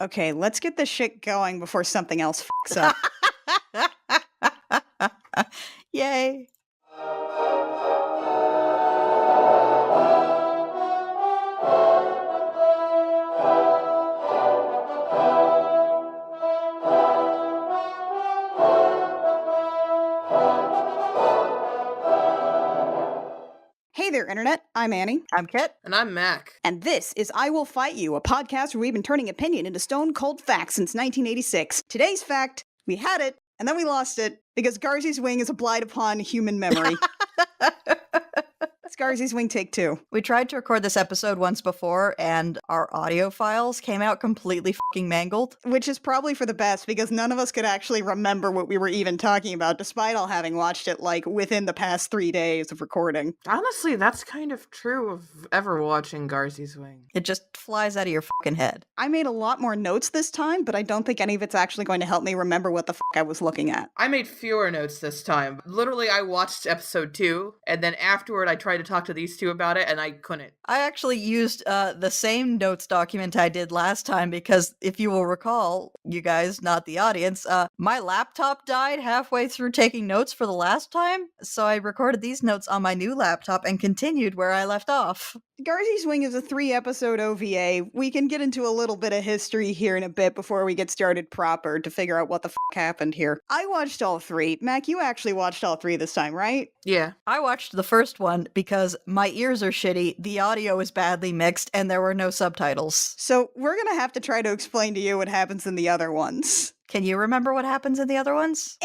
Okay, let's get this shit going before something else fucks up. Yay. Hey there, Internet. I'm Annie. I'm Kit. And I'm Mac. And this is I Will Fight You, a podcast where we've been turning opinion into stone cold facts since 1986. Today's fact, we had it, and then we lost it, because Garzey's wing is a blight upon human memory. That's Garzey's wing take 2. We tried to record this episode once before, and our audio files came out completely fucking mangled. Which is probably for the best, because none of us could actually remember what we were even talking about, despite all having watched it, like, within the past 3 days of recording. Honestly, that's kind of true of ever watching Garzey's Wing. It just flies out of your fucking head. I made a lot more notes this time, but I don't think any of it's actually going to help me remember what the fuck I was looking at. I made fewer notes this time. Literally, I watched episode 2, and then afterward I tried to talk to these two about it, and I couldn't. I actually used the same notes document I did last time because, if you will recall, you guys, not the audience, my laptop died halfway through taking notes for the last time, so I recorded these notes on my new laptop and continued where I left off. Garzey's Wing is a 3-episode OVA. We can get into a little bit of history here in a bit before we get started proper to figure out what the fuck happened here. I watched all 3. Mac, you actually watched all 3 this time, right? Yeah. I watched the first one because my ears are shitty, the audio is badly mixed, and there were no subtitles. So we're gonna have to try to explain to you what happens in the other ones. Can you remember what happens in the other ones?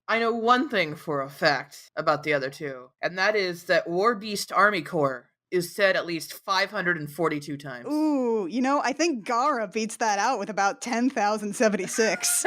I know one thing for a fact about the other two, and that is that War Beast Army Corps is said at least 542 times. Ooh, you know, I think Gara beats that out with about 10,076.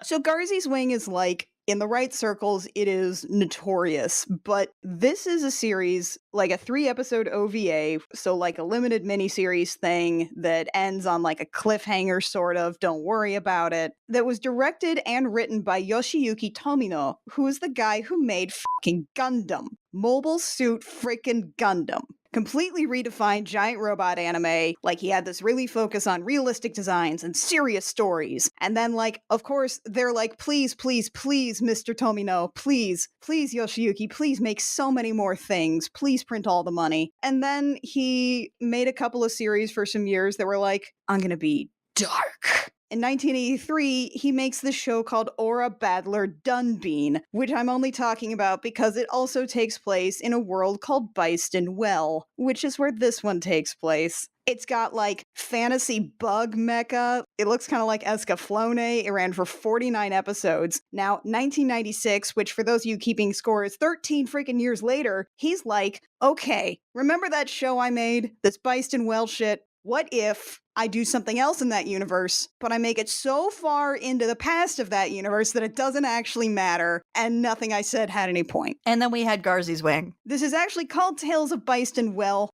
So Garzey's Wing is like, in the right circles, it is notorious, but this is a series, like a 3-episode OVA, so like a limited miniseries thing that ends on like a cliffhanger sort of, don't worry about it, that was directed and written by Yoshiyuki Tomino, who is the guy who made fucking Gundam. Mobile Suit frickin' Gundam. Completely redefined giant robot anime. Like, he had this really focus on realistic designs and serious stories. And then, like, of course, they're like, please, please, please, Mr. Tomino, please, please, Yoshiyuki, please make so many more things. Please print all the money. And then he made a couple of series for some years that were like, I'm gonna be dark. In 1983, he makes this show called Aura Battler Dunbean, which I'm only talking about because it also takes place in a world called Byston Well, which is where this one takes place. It's got, like, fantasy bug mecha. It looks kind of like Escaflowne. It ran for 49 episodes. Now, 1996, which for those of you keeping score is 13 freaking years later, he's like, okay, remember that show I made? This Byston Well shit? What if I do something else in that universe, but I make it so far into the past of that universe that it doesn't actually matter, and nothing I said had any point? And then we had Garzey's Wing. This is actually called Tales of Byston Well,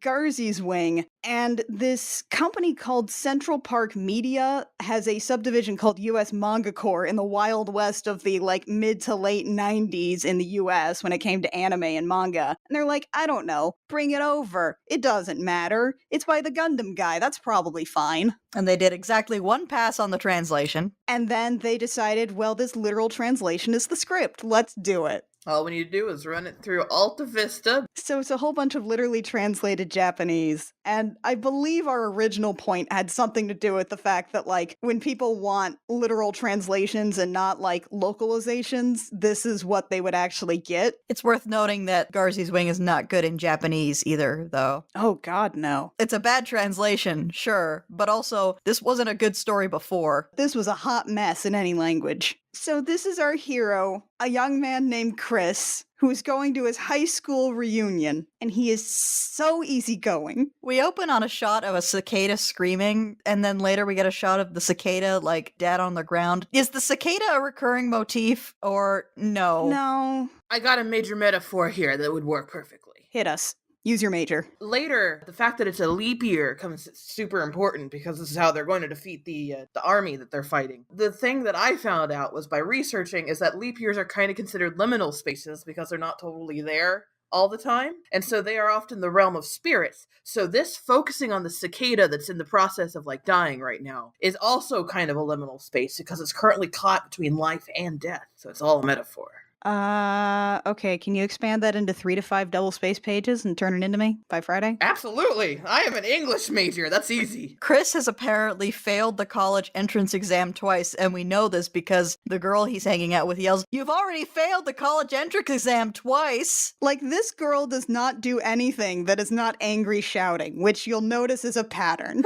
Garzey's Wing, and this company called Central Park Media has a subdivision called US Manga Corps in the wild west of the, like, mid to late 90s in the US when it came to anime and manga. And they're like, I don't know, bring it over. It doesn't matter. It's by the Gundam guy. That's probably fine. And they did exactly one pass on the translation. And then they decided, well, this literal translation is the script. Let's do it. All we need to do is run it through Alta Vista. So it's a whole bunch of literally translated Japanese. And I believe our original point had something to do with the fact that, like, when people want literal translations and not, like, localizations, this is what they would actually get. It's worth noting that Garzey's Wing is not good in Japanese either, though. Oh, God, no. It's a bad translation, sure, but also, this wasn't a good story before. This was a hot mess in any language. So this is our hero, a young man named Chris, who is going to his high school reunion, and he is so easygoing. We open on a shot of a cicada screaming, and then later we get a shot of the cicada, like, dead on the ground. Is the cicada a recurring motif, or no? No. I got a major metaphor here that would work perfectly. Hit us. Use your major. Later, the fact that it's a leap year comes super important because this is how they're going to defeat the army that they're fighting. The thing that I found out was by researching is that leap years are kind of considered liminal spaces because they're not totally there. all the time, and so they are often the realm of spirits. So this focusing on the cicada that's in the process of like dying right now is also kind of a liminal space because it's currently caught between life and death. So it's all a metaphor. Okay, can you expand that into 3 to 5 double-space pages and turn it into me by Friday? Absolutely. I am an English major. That's easy. Chris has apparently failed the college entrance exam twice, and we know this because the girl he's hanging out with yells, "You've already failed the college entrance exam twice!" Like, this girl does not do anything that is not angry shouting, which you'll notice is a pattern.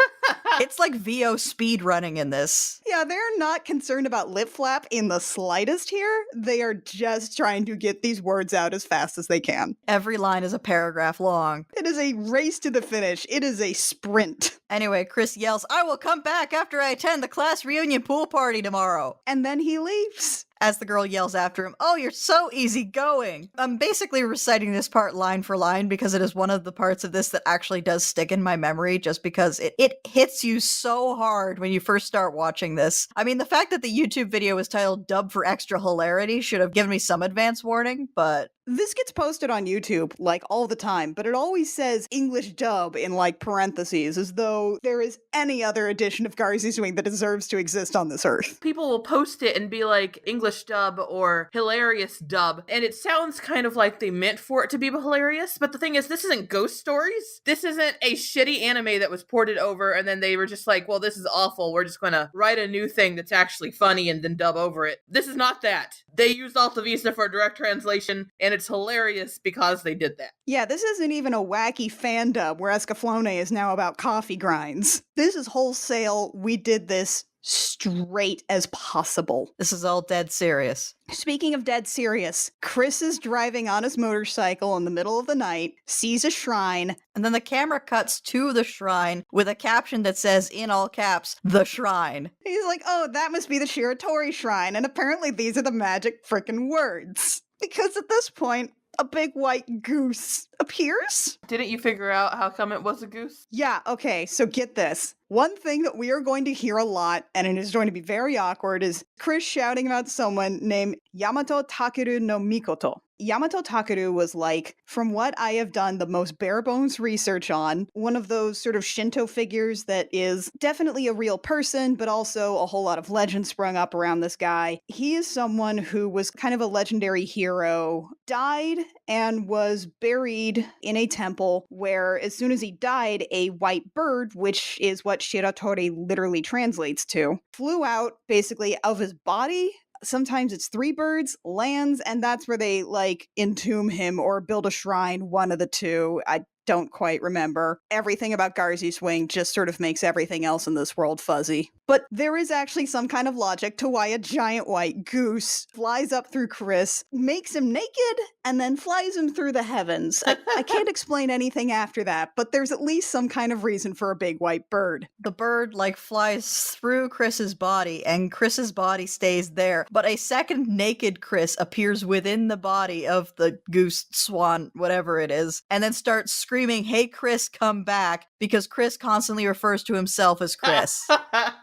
It's like VO speed running in this. Yeah, they're not concerned about lip flap in the slightest here. They are just trying to get these words out as fast as they can. Every line is a paragraph long. It is a race to the finish. It is a sprint. Anyway, Chris yells, "I will come back after I attend the class reunion pool party tomorrow." And then he leaves. As the girl yells after him, "Oh, you're so easygoing." I'm basically reciting this part line for line because it is one of the parts of this that actually does stick in my memory just because it hits you so hard when you first start watching this. I mean, the fact that the YouTube video was titled "Dub for Extra Hilarity" should have given me some advance warning, but This gets posted on YouTube, like, all the time, but it always says English dub in, like, parentheses, as though there is any other edition of Garzey's Wing that deserves to exist on this earth. People will post it and be like English dub or hilarious dub, and it sounds kind of like they meant for it to be hilarious, but the thing is, this isn't Ghost Stories. This isn't a shitty anime that was ported over and then they were just like, well, this is awful, we're just gonna write a new thing that's actually funny and then dub over it. This is not that. They used Alta Vista for direct translation, and it's hilarious because they did that. Yeah, this isn't even a wacky fan dub where Escaflowne is now about coffee grinds. This is wholesale, we did this straight as possible. this is all dead serious. Speaking of dead serious, Chris is driving on his motorcycle in the middle of the night, sees a shrine. And then the camera cuts to the shrine with a caption that says, in all caps, "The Shrine." He's like, oh, that must be the Shiratori shrine, and apparently these are the magic frickin' words. Because at this point, a big white goose appears. Didn't you figure out how come it was a goose? Yeah, okay, so get this. One thing that we are going to hear a lot, and it is going to be very awkward, is Chris shouting about someone named Yamato Takeru no Mikoto. Yamato Takeru was like, from what I have done the most bare bones research on, one of those sort of Shinto figures that is definitely a real person, but also a whole lot of legend sprung up around this guy. He is someone who was kind of a legendary hero, died and was buried in a temple where as soon as he died, a white bird, which is what Shiratori literally translates to, flew out basically of his body. Sometimes it's 3 birds, lands, and that's where they, like, entomb him or build a shrine, one of the two. I don't quite remember. Everything about Garzey's Wing just sort of makes everything else in this world fuzzy. But there is actually some kind of logic to why a giant white goose flies up through Chris, makes him naked, and then flies him through the heavens. I can't explain anything after that, but there's at least some kind of reason for a big white bird. The bird, like, flies through Chris's body, and Chris's body stays there. But a second naked Chris appears within the body of the goose, swan, whatever it is, and then starts screaming, "Hey, Chris, come back," because Chris constantly refers to himself as Chris.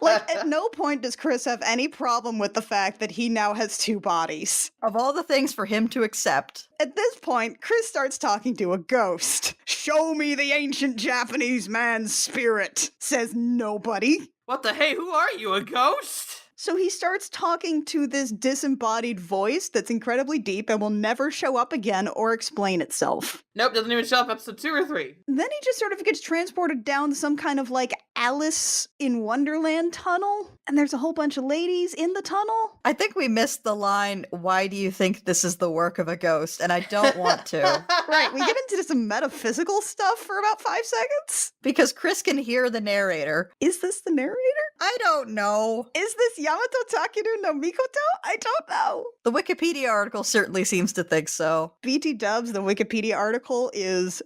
Like, at no point does Chris have any problem with the fact that he now has 2 bodies. Of all the things for him to accept. At this point, Chris starts talking to a ghost. Show me the ancient Japanese man's spirit, says nobody. What the hey, who are you, a ghost? So he starts talking to this disembodied voice that's incredibly deep and will never show up again or explain itself. Nope, doesn't even show up episode 2 or 3. Then he just sort of gets transported down some kind of like Alice in Wonderland tunnel, and there's a whole bunch of ladies in the tunnel. I think we missed the line, "Why do you think this is the work of a ghost?" And I don't want to. Right, we get into some metaphysical stuff for about 5 seconds. Because Chris can hear the narrator. Is this the narrator? I don't know. Is this Yamato Takeru no Mikoto? I don't know. The Wikipedia article certainly seems to think so. BT Dubs, the Wikipedia article, is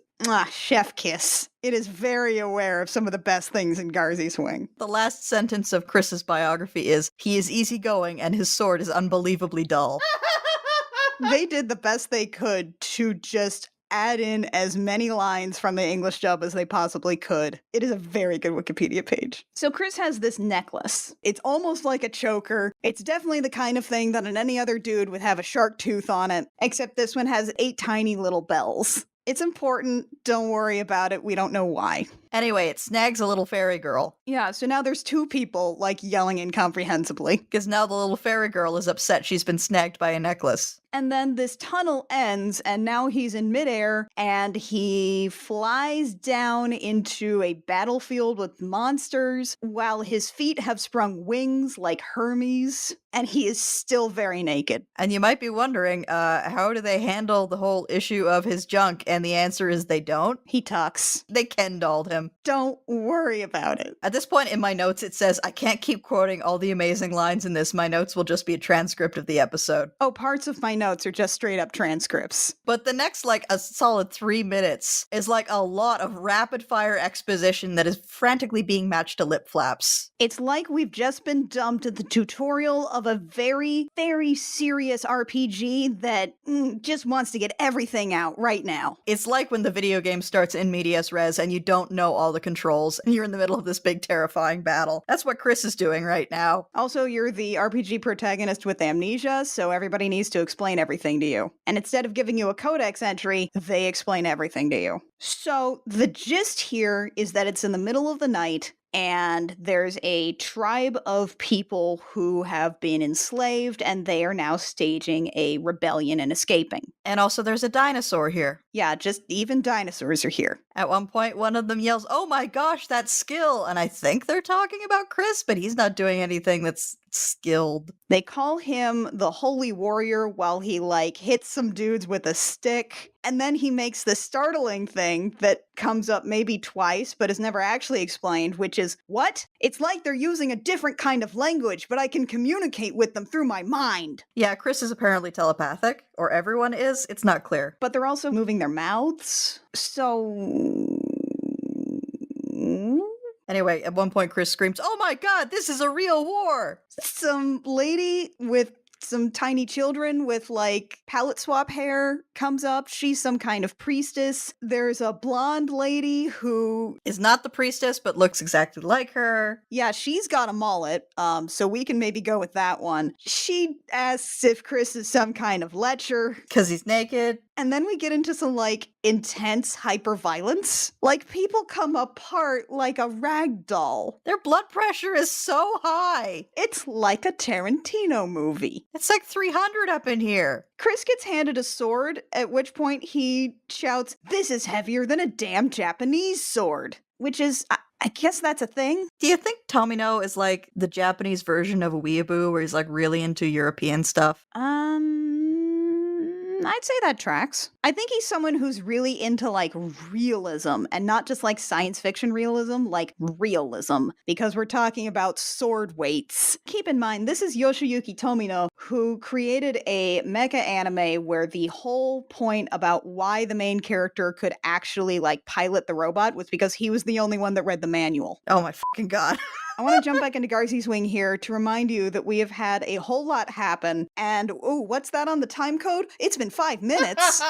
chef kiss. It is very aware of some of the best things in Garzey's Wing. The last sentence of Chris's biography is, "He is easygoing and his sword is unbelievably dull." They did the best they could to just add in as many lines from the English dub as they possibly could. It is a very good Wikipedia page. So Chris has this necklace. It's almost like a choker. It's definitely the kind of thing that on any other dude would have a shark tooth on it, except this one has 8 tiny little bells. It's important. Don't worry about it. We don't know why. Anyway, it snags a little fairy girl. Yeah, so now there's 2 people, like, yelling incomprehensibly. Because now the little fairy girl is upset she's been snagged by a necklace. And then this tunnel ends, and now he's in midair, and he flies down into a battlefield with monsters, while his feet have sprung wings like Hermes, and he is still very naked. And you might be wondering, how do they handle the whole issue of his junk? And the answer is they don't. He tucks. They Ken-dolled him. Don't worry about it. At this point in my notes, it says, I can't keep quoting all the amazing lines in this. My notes will just be a transcript of the episode. Oh, parts of my notes are just straight up transcripts. But the next, like, a solid 3 minutes is like a lot of rapid fire exposition that is frantically being matched to lip flaps. It's like we've just been dumped at the tutorial of a very, very serious RPG that just wants to get everything out right now. It's like when the video game starts in medias res and you don't know all the controls and you're in the middle of this big terrifying battle. That's what Chris is doing right now. Also, you're the RPG protagonist with amnesia, so everybody needs to explain everything to you. And instead of giving you a codex entry, they explain everything to you. So the gist here is that it's in the middle of the night, and there's a tribe of people who have been enslaved, and they are now staging a rebellion and escaping. And also there's a dinosaur here. Yeah, just even dinosaurs are here. At one point, one of them yells, "Oh my gosh, that skill!" And I think they're talking about Chris, but he's not doing anything that's skilled. They call him the Holy Warrior while he, like, hits some dudes with a stick. And then he makes the startling thing that comes up maybe twice, but is never actually explained, which is, what? It's like they're using a different kind of language, but I can communicate with them through my mind. Yeah, Chris is apparently telepathic, or everyone is. It's not clear. But they're also moving their mouths, so... Anyway, at one point, Chris screams, "Oh my god, this is a real war!" Some lady with some tiny children with, like, palette swap hair comes up. She's some kind of priestess. There's a blonde lady who is not the priestess, but looks exactly like her. Yeah, she's got a mullet, so we can maybe go with that one. She asks if Chris is some kind of lecher. Because he's naked. And then we get into some, like, intense hyperviolence. Like, people come apart like a rag doll. Their blood pressure is so high. It's like a Tarantino movie. It's like 300 up in here. Chris gets handed a sword, at which point he shouts, "This is heavier than a damn Japanese sword." Which is, I guess that's a thing. Do you think Tomino is like the Japanese version of a weeaboo where he's like really into European stuff? I'd say that tracks. I think he's someone who's really into, like, realism, and not just, like, science fiction realism, like realism, because we're talking about sword weights. Keep in mind, this is Yoshiyuki Tomino, who created a mecha anime where the whole point about why the main character could actually, like, pilot the robot was because he was the only one that read the manual. Oh my fucking god. I want to jump back into Garzey's Wing here to remind you that we have had a whole lot happen, and, ooh, what's that on the time code? It's been 5 minutes.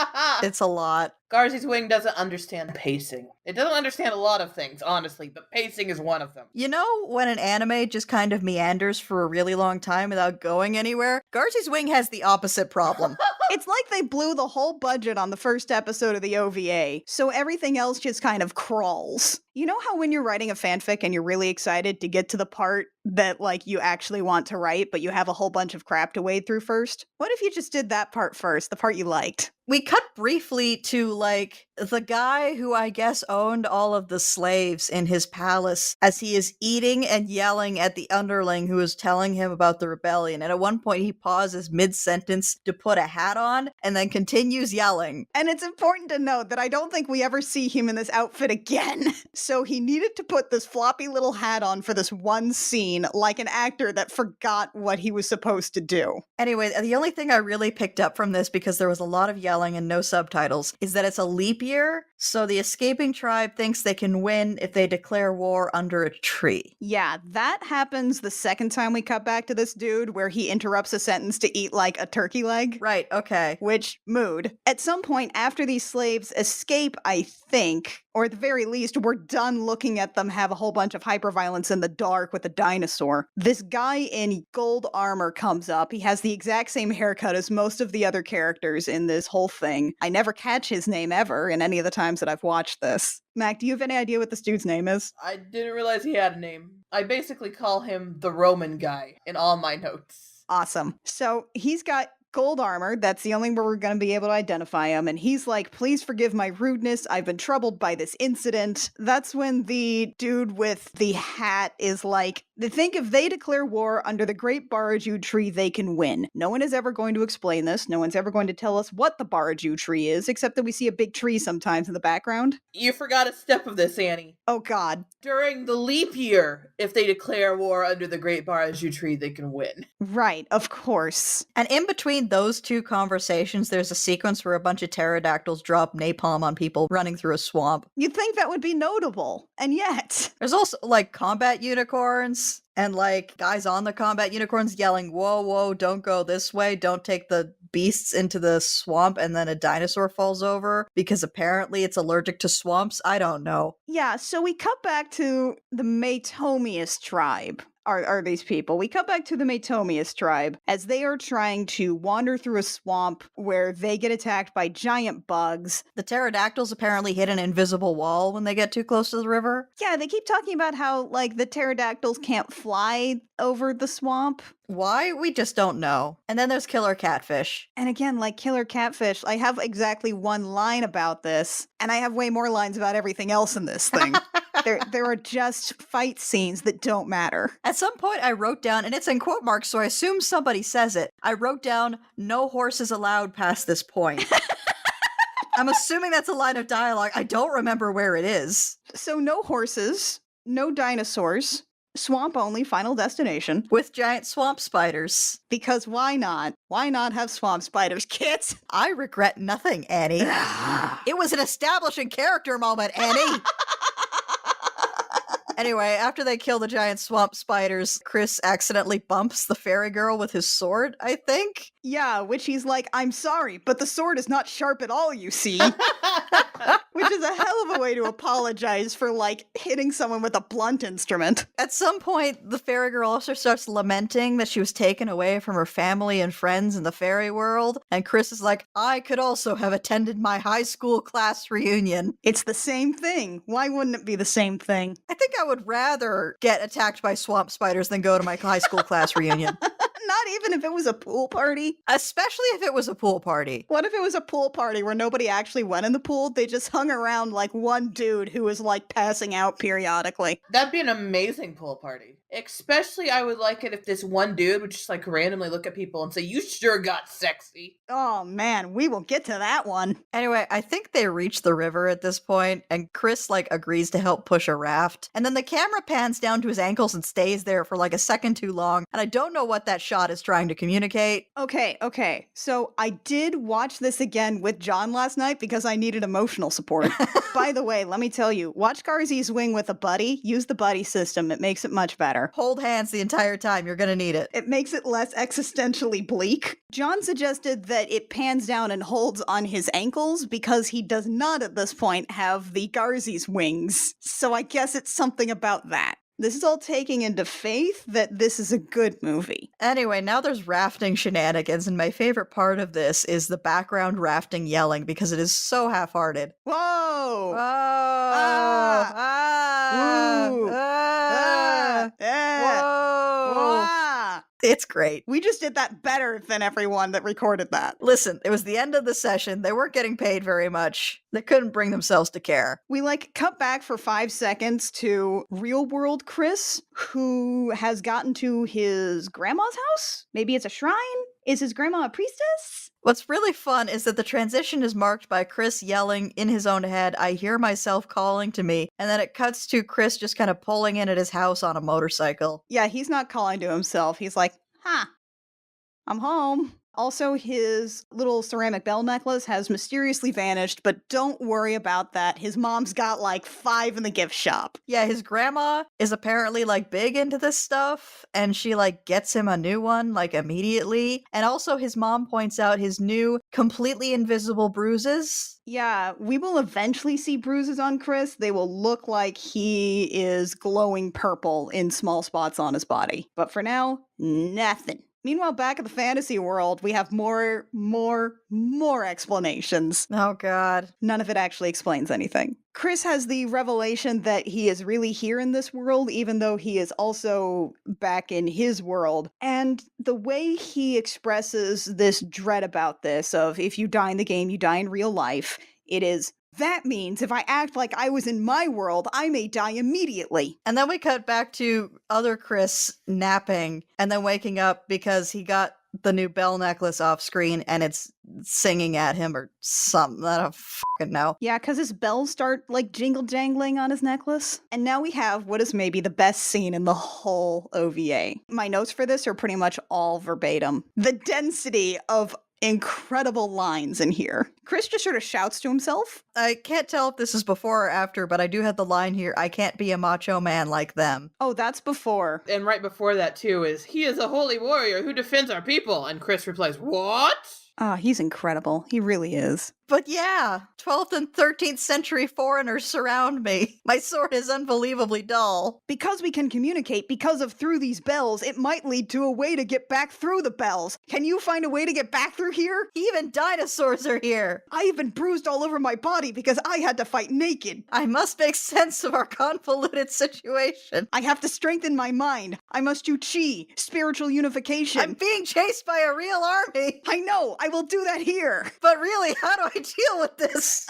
It's a lot. Garzey's Wing doesn't understand pacing. It doesn't understand a lot of things, honestly, but pacing is one of them. You know when an anime just kind of meanders for a really long time without going anywhere? Garzey's Wing has the opposite problem. It's like they blew the whole budget on the first episode of the OVA, so everything else just kind of crawls. You know how when you're writing a fanfic and you're really excited to get to the part that, like, you actually want to write, but you have a whole bunch of crap to wade through first? What if you just did that part first, the part you liked? We cut briefly to, like, the guy who I guess owned all of the slaves in his palace as he is eating and yelling at the underling who is telling him about the rebellion. And at one point he pauses mid-sentence to put a hat on and then continues yelling. And it's important to note that I don't think we ever see him in this outfit again. So he needed to put this floppy little hat on for this one scene, like an actor that forgot what he was supposed to do. Anyway, the only thing I really picked up from this, because there was a lot of yelling and no subtitles, is that it's a leap year. So the escaping tribe thinks they can win if they declare war under a tree. Yeah, that happens the second time we cut back to this dude where he interrupts a sentence to eat like a turkey leg. Right, okay. Which, mood. At some point after these slaves escape, I think, or at the very least, we're done looking at them have a whole bunch of hyperviolence in the dark with a dinosaur. This guy in gold armor comes up. He has the exact same haircut as most of the other characters in this whole thing. I never catch his name ever in any of the times that I've watched this. Mac, do you have any idea what this dude's name is? I didn't realize he had a name. I basically call him the Roman guy in all my notes. Awesome. So he's got gold armor. That's the only way we're going to be able to identify him. And he's like, please forgive my rudeness. I've been troubled by this incident. That's when the dude with the hat is like, they think if they declare war under the great Baraju tree, they can win. No one is ever going to explain this. No one's ever going to tell us what the Baraju tree is, except that we see a big tree sometimes in the background. You forgot a step of this, Annie. Oh, God. During the leap year, if they declare war under the Great Baraju tree, they can win. Right, of course. And in between those two conversations, there's a sequence where a bunch of pterodactyls drop napalm on people running through a swamp. You'd think that would be notable, and yet. There's also, like, combat unicorns, and, like, guys on the combat unicorns yelling, whoa, whoa, don't go this way, don't take the beasts into the swamp, and then a dinosaur falls over, because apparently it's allergic to swamps. I don't know. Yeah, so we cut back to the Matomius tribe. Are these people. We cut back to the Matomius tribe as they are trying to wander through a swamp where they get attacked by giant bugs. The pterodactyls apparently hit an invisible wall when they get too close to the river. Yeah, they keep talking about how, like, the pterodactyls can't fly over the swamp. Why? We just don't know. And then there's killer catfish. And again, like killer catfish, I have exactly one line about this, and I have way more lines about everything else in this thing. There are just fight scenes that don't matter. At some point I wrote down, and it's in quote marks, so I assume somebody says it. I wrote down, no horses allowed past this point. I'm assuming that's a line of dialogue. I don't remember where it is. So no horses, no dinosaurs, swamp only, final destination. With giant swamp spiders. Because why not? Why not have swamp spiders, kids? I regret nothing, Annie. It was an establishing character moment, Annie. Anyway, after they kill the giant swamp spiders, Chris accidentally bumps the fairy girl with his sword, I think. Yeah, which he's like, I'm sorry, but the sword is not sharp at all, you see. Which is a hell of a way to apologize for, like, hitting someone with a blunt instrument. At some point, the fairy girl also starts lamenting that she was taken away from her family and friends in the fairy world, and Chris is like, I could also have attended my high school class reunion. It's the same thing. Why wouldn't it be the same thing? I think I would rather get attacked by swamp spiders than go to my high school class reunion. Not even if it was a pool party. Especially if it was a pool party. What if it was a pool party where nobody actually went in the pool? They just hung around like one dude who was like passing out periodically. That'd be an amazing pool party. Especially, I would like it if this one dude would just like randomly look at people and say, you sure got sexy. Oh man, we will get to that one. Anyway, I think they reach the river at this point, and Chris like agrees to help push a raft. And then the camera pans down to his ankles and stays there for like a second too long. And I don't know what that shot is trying to communicate. Okay. So I did watch this again with John last night because I needed emotional support. By the way, let me tell you, watch Garzey's Wing with a buddy. Use the buddy system. It makes it much better. Hold hands the entire time. You're gonna need it. It makes it less existentially bleak. John suggested that it pans down and holds on his ankles because he does not at this point have the Garzey's wings. So I guess it's something about that. This is all taking into faith that this is a good movie. Anyway, now there's rafting shenanigans, and my favorite part of this is the background rafting yelling because it is so half-hearted. Whoa! Oh! Ah! Ah! Ooh! Ah! Whoa! Ah! It's great. We just did that better than everyone that recorded that. Listen, it was the end of the session. They weren't getting paid very much. They couldn't bring themselves to care. We like cut back for 5 seconds to real world Chris, who has gotten to his grandma's house. Maybe it's a shrine? Is his grandma a priestess? What's really fun is that the transition is marked by Chris yelling in his own head, I hear myself calling to me, and then it cuts to Chris just kind of pulling in at his house on a motorcycle. Yeah, he's not calling to himself. He's like, I'm home. Also, his little ceramic bell necklace has mysteriously vanished, but don't worry about that. His mom's got like 5 in the gift shop. Yeah, his grandma is apparently like big into this stuff, and she like gets him a new one like immediately. And also, his mom points out his new completely invisible bruises. Yeah, we will eventually see bruises on Chris. They will look like he is glowing purple in small spots on his body. But for now, nothing. Meanwhile, back in the fantasy world, we have more explanations. Oh, God. None of it actually explains anything. Chris has the revelation that he is really here in this world, even though he is also back in his world. And the way he expresses this dread about this, of if you die in the game, you die in real life, it is, that means if I act like I was in my world, I may die immediately. And then we cut back to other Chris napping and then waking up because he got the new bell necklace off screen and it's singing at him or something. I don't fucking know. Yeah, because his bells start like jingle jangling on his necklace. And now we have what is maybe the best scene in the whole OVA. My notes for this are pretty much all verbatim. The density of incredible lines in here. Chris just sort of shouts to himself. I can't tell if this is before or after, but I do have the line here, I can't be a macho man like them. Oh, that's before. And right before that, too, is, he is a holy warrior who defends our people. And Chris replies, what? Ah, he's incredible. He really is. But yeah, 12th and 13th century foreigners surround me. My sword is unbelievably dull. Because we can communicate, because of through these bells, it might lead to a way to get back through the bells. Can you find a way to get back through here? Even dinosaurs are here. I have been bruised all over my body because I had to fight naked. I must make sense of our convoluted situation. I have to strengthen my mind. I must do chi, spiritual unification. I'm being chased by a real army. I know, I will do that here. But really, how do I deal with this?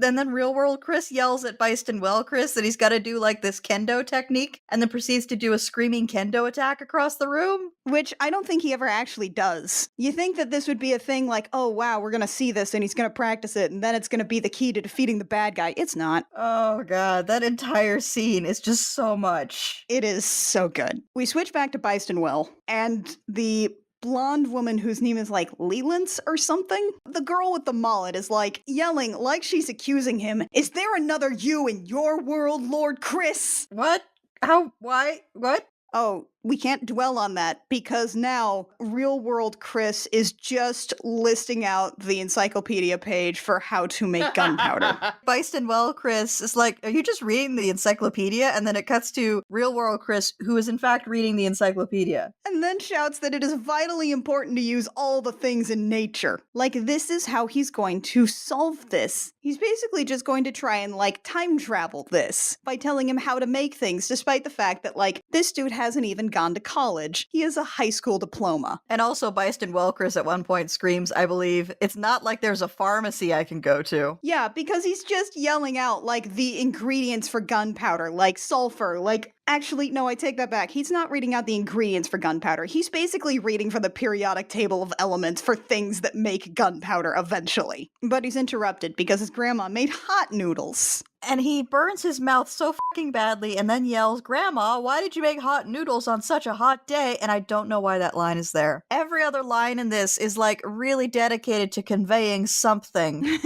And then real world Chris yells at Byston Well Chris that he's got to do like this kendo technique and then proceeds to do a screaming kendo attack across the room. Which I don't think he ever actually does. You think that this would be a thing like, oh wow, we're gonna see this and he's gonna practice it and then it's gonna be the key to defeating the bad guy. It's not. Oh god, that entire scene is just so much. It is so good. We switch back to Byston Well and the blonde woman whose name is like Leland or something. The girl with the mullet is like yelling like she's accusing him. Is there another you in your world, Lord Chris? What? How? Why? What? Oh, we can't dwell on that because now real world Chris is just listing out the encyclopedia page for how to make gunpowder. Byston Well Chris is like, are you just reading the encyclopedia? And then it cuts to real world Chris, who is in fact reading the encyclopedia. And then shouts that it is vitally important to use all the things in nature. Like, this is how he's going to solve this. He's basically just going to try and, like, time travel this by telling him how to make things, despite the fact that, like, this dude hasn't even gone to college. He has a high school diploma. And also Byston Well Chris at one point screams, I believe, it's not like there's a pharmacy I can go to. Yeah, because he's just yelling out, like, the ingredients for gunpowder, like sulfur, like, actually, no, I take that back. He's not reading out the ingredients for gunpowder. He's basically reading from the periodic table of elements for things that make gunpowder eventually. But he's interrupted because his grandma made hot noodles. And he burns his mouth so fucking badly and then yells, Grandma, why did you make hot noodles on such a hot day? And I don't know why that line is there. Every other line in this is like really dedicated to conveying something.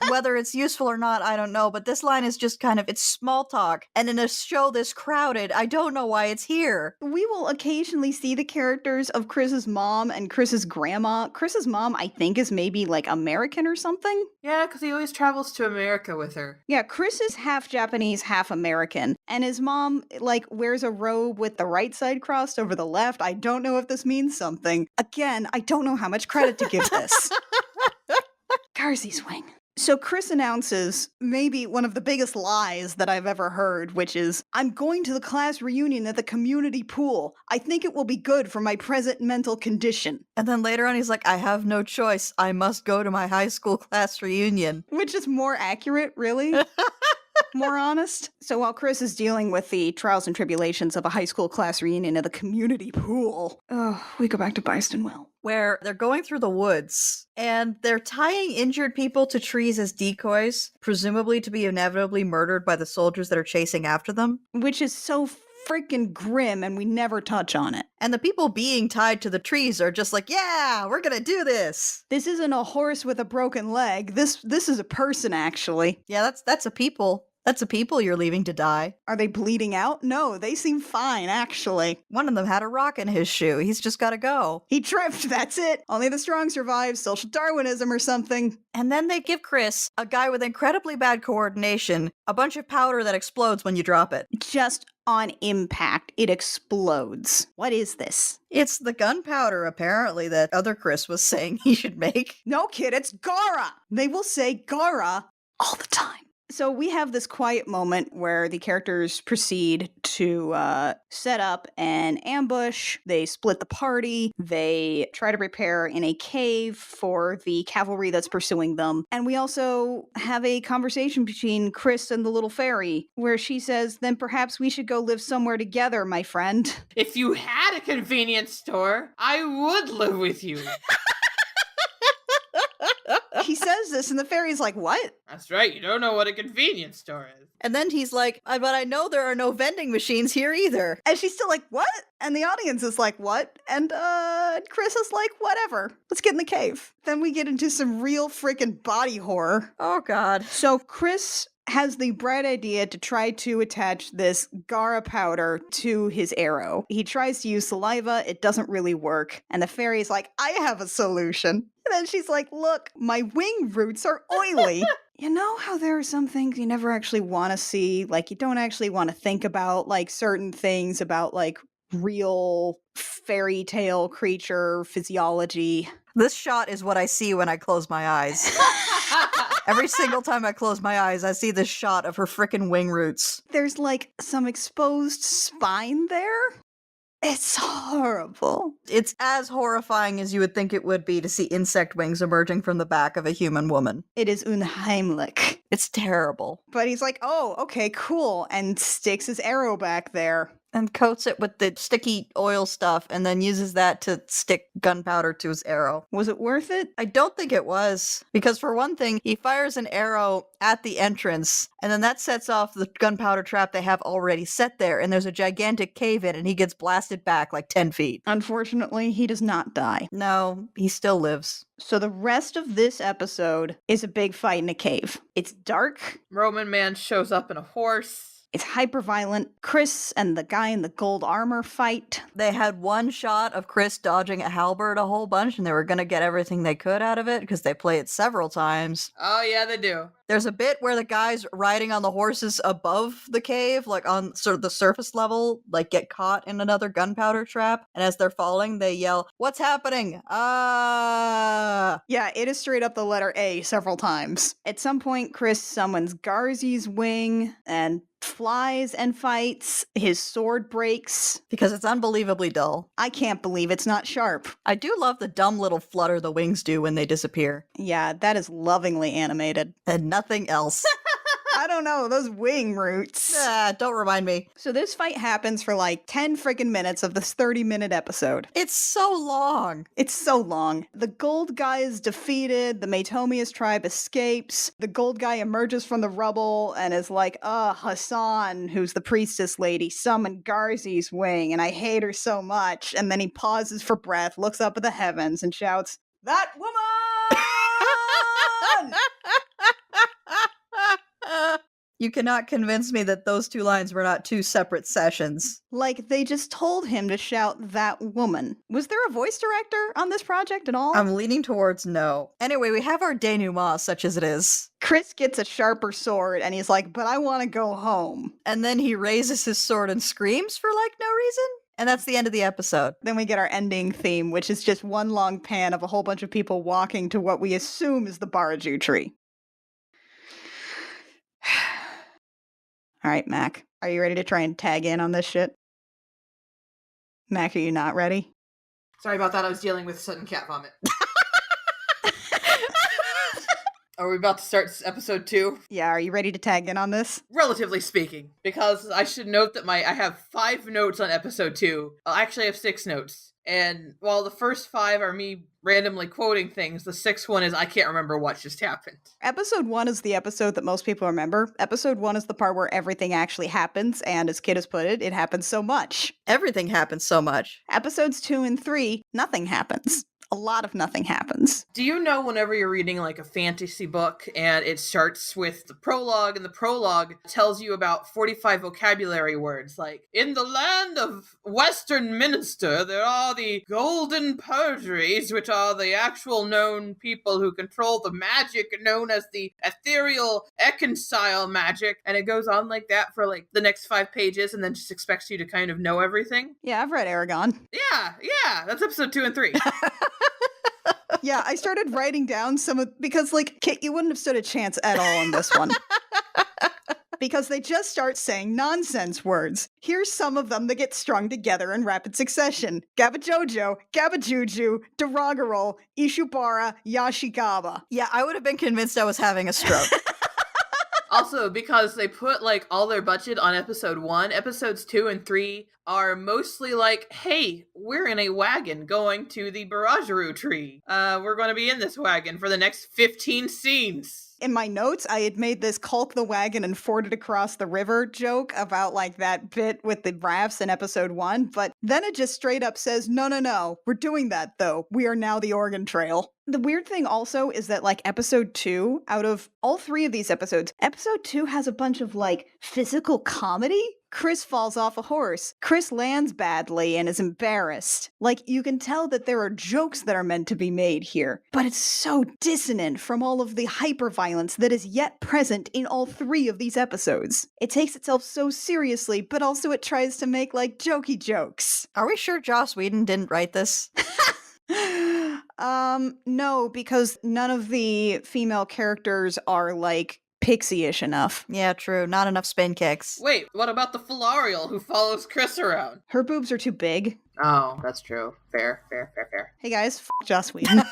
Whether it's useful or not, I don't know, but this line is just kind of, it's small talk. And in a show this crowded, I don't know why it's here. We will occasionally see the characters of Chris's mom and Chris's grandma. Chris's mom, I think, is maybe like American or something. Yeah, because he always travels to America with her. Yeah, Chris is half Japanese, half American. And his mom, like, wears a robe with the right side crossed over the left. I don't know if this means something. Again, I don't know how much credit to give this. Garzey's wing. So Chris announces maybe one of the biggest lies that I've ever heard, which is, I'm going to the class reunion at the community pool. I think it will be good for my present mental condition. And then later on he's like, I have no choice. I must go to my high school class reunion. Which is more accurate, really. More honest. So while Chris is dealing with the trials and tribulations of a high school class reunion at the community pool, we go back to Byston Well. Where they're going through the woods and they're tying injured people to trees as decoys, presumably to be inevitably murdered by the soldiers that are chasing after them. Which is so freaking grim and we never touch on it. And the people being tied to the trees are just like, yeah, we're gonna do this. This isn't a horse with a broken leg. This is a person, actually. Yeah, that's a people. That's a people you're leaving to die. Are they bleeding out? No, they seem fine, actually. One of them had a rock in his shoe. He's just gotta go. He tripped, that's it. Only the strong survive, social Darwinism or something. And then they give Chris, a guy with incredibly bad coordination, a bunch of powder that explodes when you drop it. Just on impact, it explodes. What is this? It's the gunpowder, apparently, that other Chris was saying he should make. No, kid, it's Gara. They will say Gara all the time. So we have this quiet moment where the characters proceed to set up an ambush. They split the party. They try to prepare in a cave for the cavalry that's pursuing them. And we also have a conversation between Chris and the little fairy where she says, then perhaps we should go live somewhere together, my friend. If you had a convenience store, I would live with you. He says this and the fairy's like, what? That's right, you don't know what a convenience store is. And then he's like, but I know there are no vending machines here either. And she's still like, what? And the audience is like, what? And Chris is like, whatever. Let's get in the cave. Then we get into some real freaking body horror. Oh, God. So Chris has the bright idea to try to attach this Gara powder to his arrow. He tries to use saliva. It doesn't really work. And the fairy's like, I have a solution. And then she's like, look, my wing roots are oily. You know how there are some things you never actually want to see? Like, you don't actually want to think about, like, certain things about, like, real fairy tale creature physiology. This shot is what I see when I close my eyes. Every single time I close my eyes, I see this shot of her frickin' wing roots. There's, like, some exposed spine there. It's horrible. It's as horrifying as you would think it would be to see insect wings emerging from the back of a human woman. It is unheimlich. It's terrible. But he's like, oh, okay, cool, and sticks his arrow back there. And coats it with the sticky oil stuff and then uses that to stick gunpowder to his arrow. Was it worth it? I don't think it was. Because for one thing, he fires an arrow at the entrance, and then that sets off the gunpowder trap they have already set there, and there's a gigantic cave in, and he gets blasted back like 10 feet. Unfortunately, he does not die. No, he still lives. So the rest of this episode is a big fight in a cave. It's dark. Roman man shows up in a horse. It's hyper-violent. Chris and the guy in the gold armor fight. They had one shot of Chris dodging a halberd a whole bunch, and they were going to get everything they could out of it because they play it several times. Oh, yeah, they do. There's a bit where the guys riding on the horses above the cave, like on sort of the surface level, like get caught in another gunpowder trap. And as they're falling, they yell, "What's happening? Ah!" Yeah, it is straight up the letter A several times. At some point, Chris summons Garzey's wing and flies and fights. His sword breaks. Because it's unbelievably dull. I can't believe it's not sharp. I do love the dumb little flutter the wings do when they disappear. Yeah, that is lovingly animated. And nothing else. I don't know, those wing roots. Don't remind me. So this fight happens for like 10 freaking minutes of this 30-minute episode. It's so long. It's so long. The gold guy is defeated. The Matomius tribe escapes. The gold guy emerges from the rubble and is like, Hassan, who's the priestess lady, summoned Garzey's wing, and I hate her so much. And then he pauses for breath, looks up at the heavens, and shouts, "That woman!" You cannot convince me that those two lines were not two separate sessions. Like, they just told him to shout, "That woman." Was there a voice director on this project at all? I'm leaning towards no. Anyway, we have our denouement, such as it is. Chris gets a sharper sword, and he's like, "But I want to go home." And then he raises his sword and screams for, like, no reason? And that's the end of the episode. Then we get our ending theme, which is just one long pan of a whole bunch of people walking to what we assume is the Baraju tree. All right, Mac, are you ready to try and tag in on this shit? Mac, are you not ready? Sorry about that, I was dealing with sudden cat vomit. Are we about to start episode 2? Yeah, are you ready to tag in on this? Relatively speaking, because I should note that I have 5 notes on episode 2. I actually have 6 notes. And while the first 5 are me randomly quoting things, the 6th one is I can't remember what just happened. Episode 1 is the episode that most people remember. Episode 1 is the part where everything actually happens, and as Kid has put it, it happens so much. Everything happens so much. Episodes 2 and 3, nothing happens. A lot of nothing happens. Do you know whenever you're reading like a fantasy book and it starts with the prologue and the prologue tells you about 45 vocabulary words like, in the land of Western Minster, there are the golden perjuries, which are the actual known people who control the magic known as the ethereal Ekenstyle magic. And it goes on like that for like the next 5 pages and then just expects you to kind of know everything. Yeah, I've read Aragon. Yeah, that's episode 2 and 3. Yeah, I started writing down some of, because like, Kit, you wouldn't have stood a chance at all on this one. Because they just start saying nonsense words. Here's some of them that get strung together in rapid succession. Gabajojo, Gabajuju, Deragarol, Ishubara, Yashigaba. Yeah, I would have been convinced I was having a stroke. Also, because they put like all their budget on episode 1, episodes 2 and 3 are mostly like, hey, we're in a wagon going to the Barajaru tree. We're going to be in this wagon for the next 15 scenes. In my notes, I had made this Culk the wagon and ford it across the river joke about like that bit with the rafts in episode 1, but then it just straight up says, no, we're doing that though. We are now the Oregon Trail. The weird thing also is that like episode 2, out of all 3 of these episodes, episode 2 has a bunch of like physical comedy. Chris falls off a horse. Chris lands badly and is embarrassed. Like, you can tell that there are jokes that are meant to be made here, but it's so dissonant from all of the hyperviolence that is yet present in all 3 of these episodes. It takes itself so seriously, but also it tries to make, like, jokey jokes. Are we sure Joss Whedon didn't write this? No, because none of the female characters are, like, pixie-ish enough. Yeah, true. Not enough spin kicks. Wait, what about the Filarial who follows Chris around? Her boobs are too big. Oh, that's true. Fair. Hey guys, Joss Whedon.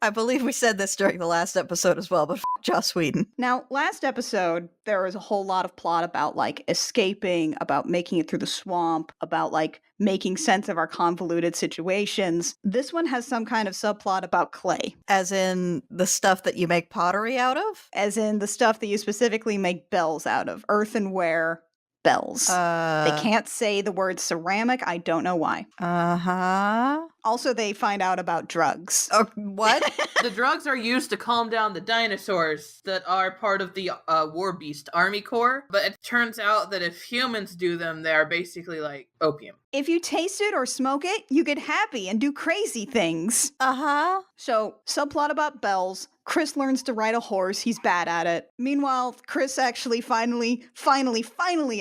I believe we said this during the last episode as well, but Joss Whedon. Now, last episode, there was a whole lot of plot about, like, escaping, about making it through the swamp, about, like, making sense of our convoluted situations. This one has some kind of subplot about clay. As in the stuff that you make pottery out of? As in the stuff that you specifically make bells out of. Earthenware bells. They can't say the word ceramic. I don't know why. Uh-huh. Also, they find out about drugs. Oh, what? The drugs are used to calm down the dinosaurs that are part of the War Beast Army Corps, but it turns out that if humans do them, they are basically like opium. If you taste it or smoke it, you get happy and do crazy things. Uh-huh. So, subplot about bells. Chris learns to ride a horse. He's bad at it. Meanwhile, Chris actually finally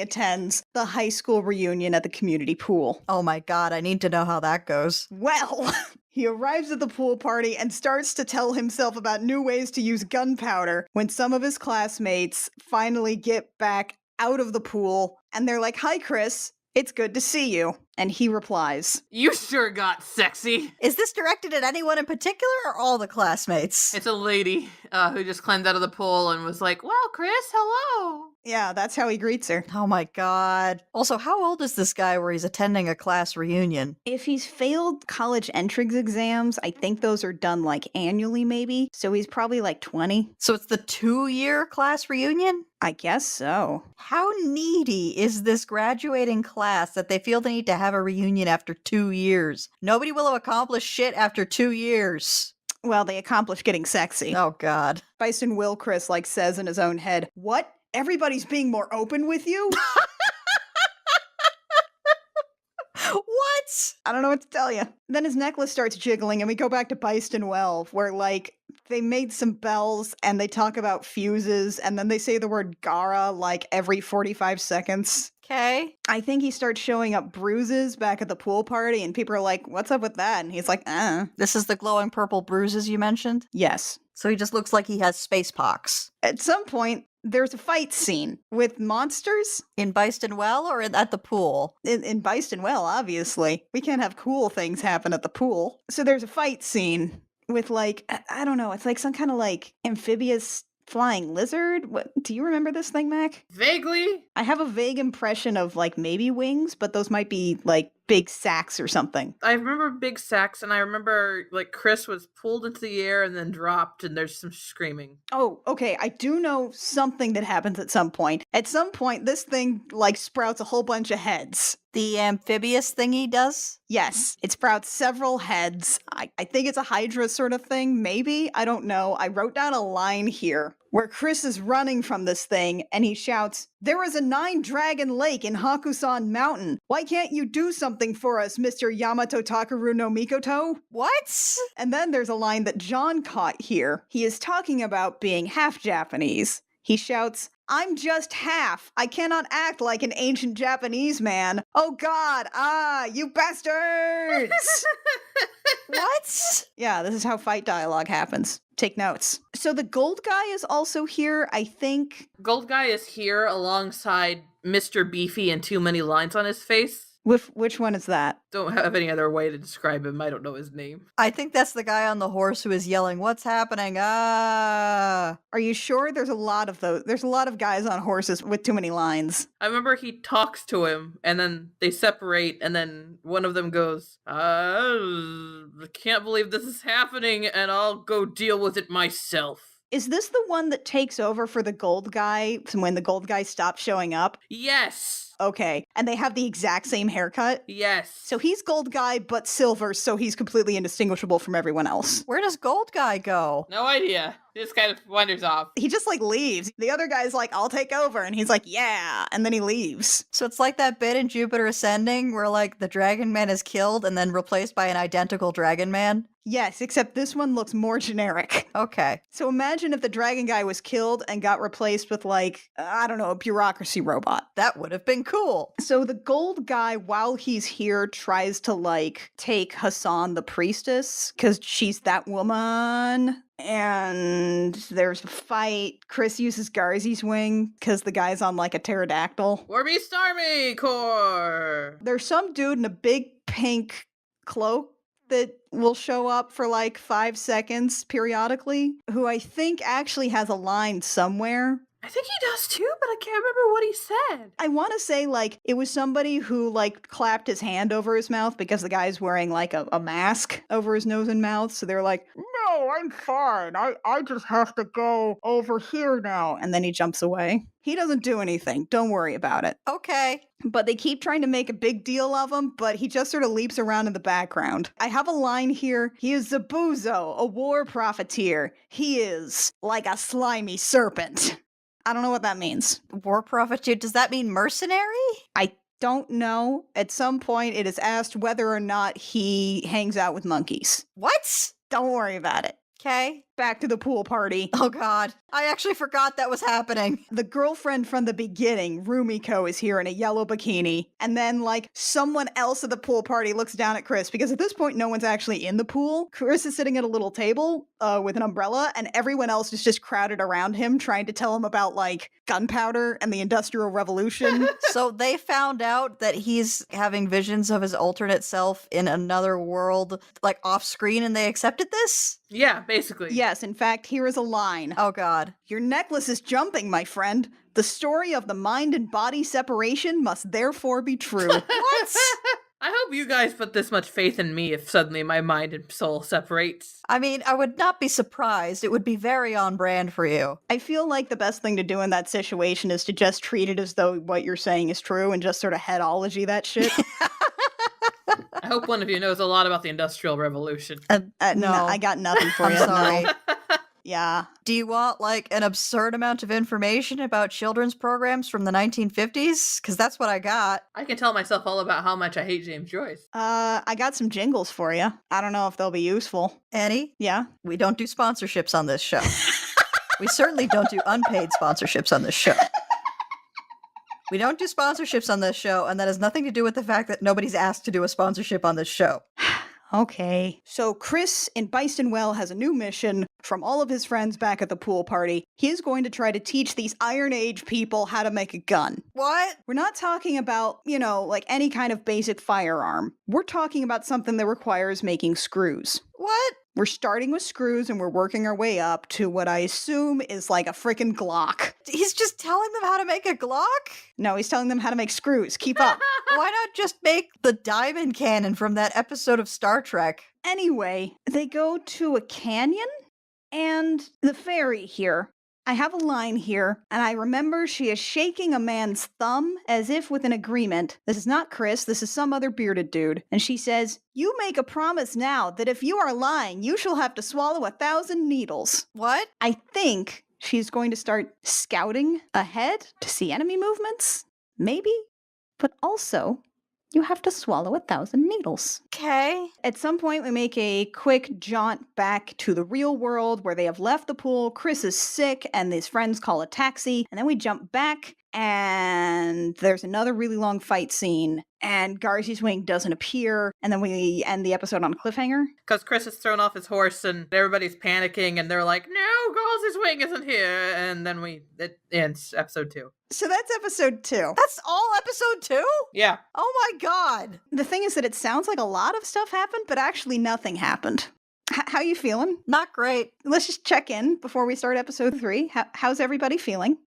attends the high school reunion at the community pool. Oh my god, I need to know how that goes. Well, he arrives at the pool party and starts to tell himself about new ways to use gunpowder when some of his classmates finally get back out of the pool and they're like, "Hi, Chris. It's good to see you." And he replies, You sure got sexy. Is this directed at anyone in particular or all the classmates? It's a lady who just climbed out of the pool and was like, well, Chris, hello. yeah, that's how he greets her. Oh my god. Also, how old is this guy where he's attending a class reunion? If he's failed college entrance exams, I think those are done like annually maybe. So he's probably like 20. So it's the 2-year class reunion? I guess so. How needy is this graduating class that they feel they need to have a reunion after 2 years? Nobody will have accomplished shit after 2 years. Well, they accomplish getting sexy. Oh god. Bison Will Chris like says in his own head, "What? Everybody's being more open with you?" What? I don't know what to tell you. Then his necklace starts jiggling, and we go back to Byston Well, where, like, they made some bells, and they talk about fuses, and then they say the word Gara, like, every 45 seconds. Okay. I think he starts showing up bruises back at the pool party, and people are like, "What's up with that?" And he's like, This is the glowing purple bruises you mentioned? Yes. So he just looks like he has space pox. At some point, there's a fight scene with monsters. In Byston Well or at the pool? In Byston Well, obviously. We can't have cool things happen at the pool. So there's a fight scene with like, I don't know, it's like some kind of like amphibious flying lizard. What do you remember this thing, Mac? Vaguely? I have a vague impression of like maybe wings, but those might be like big sacks or something. I remember big sacks, and I remember like Chris was pulled into the air and then dropped, and there's some screaming. Oh, okay. I do know something that happens at some point. At some point, this thing like sprouts a whole bunch of heads. The amphibious thing he does? Yes, it sprouts several heads. I think it's a Hydra sort of thing, maybe? I don't know. I wrote down a line here where Chris is running from this thing and he shouts, "There is a 9-dragon lake in Hakusan Mountain. Why can't you do something for us, Mr. Yamato Takaru no Mikoto?" What? And then there's a line that John caught here. He is talking about being half Japanese. He shouts, "I'm just half. I cannot act like an ancient Japanese man. Oh God, you bastards!" What? Yeah, this is how fight dialogue happens. Take notes. So the gold guy is also here, I think. Gold guy is here alongside Mr. Beefy and too many lines on his face. Which one is that? Don't have any other way to describe him. I don't know his name. I think that's the guy on the horse who is yelling, "What's happening? Ah!" Are you sure? There's a lot of those. There's a lot of guys on horses with too many lines. I remember he talks to him, and then they separate, and then one of them goes, I can't believe this is happening, and I'll go deal with it myself. Is this the one that takes over for the gold guy when the gold guy stops showing up? Yes. Okay. And they have the exact same haircut? Yes. So he's gold guy, but silver, so he's completely indistinguishable from everyone else. Where does Gold Guy go? No idea. He just kind of wanders off. He just like leaves. The other guy's like, "I'll take over." And he's like, "Yeah." And then he leaves. So it's like that bit in Jupiter Ascending where like the Dragon Man is killed and then replaced by an identical Dragon Man? Yes, except this one looks more generic. Okay. So imagine if the dragon guy was killed and got replaced with like, I don't know, a bureaucracy robot. That would have been cool. So the gold guy, while he's here, tries to like take Hassan the priestess because she's that woman. And there's a fight. Chris uses Garzey's wing because the guy's on like a pterodactyl. War Beast Army Corps! There's some dude in a big pink cloak that will show up for like 5 seconds periodically, who I think actually has a line somewhere. I think he does too, but I can't remember what he said. I want to say like it was somebody who like clapped his hand over his mouth because the guy's wearing like a mask over his nose and mouth. So they're like, "No, I'm fine. I just have to go over here now." And then he jumps away. He doesn't do anything. Don't worry about it. Okay. But they keep trying to make a big deal of him, but he just sort of leaps around in the background. I have a line here. He is Zabuzo, a war profiteer. He is like a slimy serpent. I don't know what that means. War profiteer, does that mean mercenary? I don't know. At some point, it is asked whether or not he hangs out with monkeys. What? Don't worry about it. Okay. Back to the pool party. Oh god. I actually forgot that was happening. The girlfriend from the beginning, Rumiko, is here in a yellow bikini. And then, like, someone else at the pool party looks down at Chris because at this point, no one's actually in the pool. Chris is sitting at a little table with an umbrella, and everyone else is just crowded around him trying to tell him about, like, gunpowder and the Industrial Revolution. So they found out that he's having visions of his alternate self in another world, like off screen, and they accepted this? Yeah, basically. Yes, in fact, here is a line. Oh god. Your necklace is jumping, my friend. The story of the mind and body separation must therefore be true. What? I hope you guys put this much faith in me if suddenly my mind and soul separates. I mean, I would not be surprised. It would be very on brand for you. I feel like the best thing to do in that situation is to just treat it as though what you're saying is true and just sort of headology that shit. I hope one of you knows a lot about the Industrial Revolution. No, I got nothing for I'm you. sorry. No. Yeah. Do you want, like, an absurd amount of information about children's programs from the 1950s? Because that's what I got. I can tell myself all about how much I hate James Joyce. I got some jingles for you. I don't know if they'll be useful. Annie, Yeah? we don't do sponsorships on this show. We certainly don't do unpaid sponsorships on this show. We don't do sponsorships on this show, and that has nothing to do with the fact that nobody's asked to do a sponsorship on this show. Okay. So Chris in Bystonwell has a new mission from all of his friends back at the pool party. He is going to try to teach these Iron Age people how to make a gun. What? We're not talking about, like any kind of basic firearm. We're talking about something that requires making screws. What? We're starting with screws and we're working our way up to what I assume is like a freaking Glock. He's just telling them how to make a Glock? No, he's telling them how to make screws. Keep up. Why not just make the diamond cannon from that episode of Star Trek? Anyway, they go to a canyon and the fairy here. I have a line here, and I remember she is shaking a man's thumb as if with an agreement. This is not Chris, this is some other bearded dude. And she says, "You make a promise now that if you are lying, you shall have to swallow 1,000 needles." What? I think she's going to start scouting ahead to see enemy movements. Maybe. But also, you have to swallow 1,000 needles. Okay. At some point, we make a quick jaunt back to the real world where they have left the pool. Chris is sick, and his friends call a taxi. And then we jump back, and there's another really long fight scene. And Garzey's wing doesn't appear. And then we end the episode on a cliffhanger. Because Chris has thrown off his horse and everybody's panicking and they're like, no, Garzey's wing isn't here. And then it ends episode 2. So that's episode 2. That's all episode 2? Yeah. Oh my god. The thing is that it sounds like a lot of stuff happened, but actually nothing happened. How you feeling? Not great. Let's just check in before we start episode 3. How's everybody feeling?